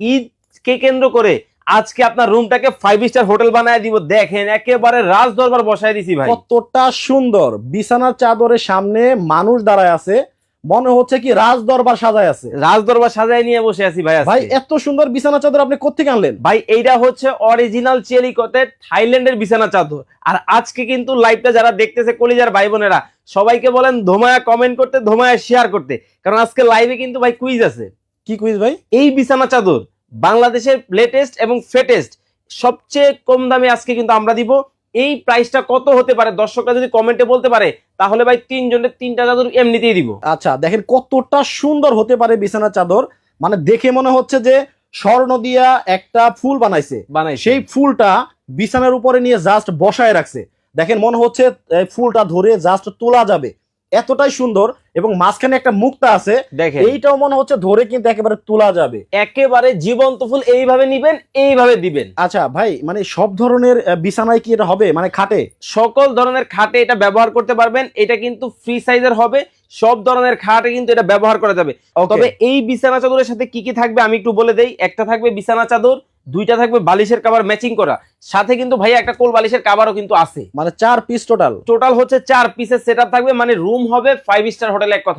ঈদকে কেন্দ্র করে আজকে আপনার রুমটাকে 5 স্টার হোটেল বানায় দিব। দেখেন একেবারে রাজ দরবার বসায় দিছি ভাই। কতটা সুন্দর বিছানার চাদরের সামনে মানুষ দাঁড়ায় আছে, মনে হচ্ছে কি রাজ দরবার সাজায় আছে। রাজ দরবার সাজায় নিয়ে বসে আছি ভাই। ভাই এত সুন্দর বিছানা চাদর আপনি কোত্থেকে আনলেন? ভাই এইটা হচ্ছে অরিজিনাল চেলিকটের থাইল্যান্ডের বিছানা চাদর। আর আজকে কিন্তু লাইভটা যারা দেখতেছে কলিজার ভাই বোনেরা, সবাইকে বলেন ধোমায়া কমেন্ট করতে, ধোমায়া শেয়ার করতে, কারণ আজকে লাইভে কিন্তু ভাই কুইজ আছে। কি কুইজ ভাই? এই বিছানা চাদর বাংলাদেশের লেটেস্ট এবং ফেটেস্ট সবচেয়ে কম দামে আজকে কিন্তু আমরা দিব। এই প্রাইসটা কত হতে পারে দর্শকরা যদি কমেন্টে বলতে পারে, তাহলে ভাই 3 জনের 3টা চাদর এমনিতেই দিব। আচ্ছা দেখেন কতটা সুন্দর হতে পারে বিছানা চাদর, মানে দেখে মনে হচ্ছে যে স্বর্ণ দিয়া একটা ফুল বানাইছে, সেই ফুলটা বিছানার উপরে নিয়ে জাস্ট বসায় রাখছে। দেখেন মনে হচ্ছে ফুলটা ধরে জাস্ট তোলা যাবে, এতটাই সুন্দর। এবং মাঝখানে একটা মুক্তা আছে, দেখেন এইটাও মনে হচ্ছে ধরে কিন্তু একেবারে তোলা যাবে। একেবারে জীবন্ত ফুল। এইভাবে নিবেন, এইভাবে দিবেন। আচ্ছা ভাই, মানে সব ধরনের বিছানায় কি এটা হবে, মানে খাটে? সকল ধরনের খাটে এটা ব্যবহার করতে পারবেন। এটা কিন্তু ফ্রি সাইজের হবে, সব ধরনের খাটে কিন্তু এটা ব্যবহার করা যাবে। তবে এই বিছানা চাদরের সাথে কি কি থাকবে আমি একটু বলে দেই। একটা থাকবে বিছানা চাদর, 2টা থাকবে বালিশের কভার ম্যাচিং করা, সাথে কিন্তু ভাই একটা কোল বালিশের কভারও কিন্তু আছে। মানে 4 পিস টোটাল হচ্ছে 4 পিসের সেটআপ থাকবে, মানে রুম হবে 5 স্টার হোটেল এক কথায়।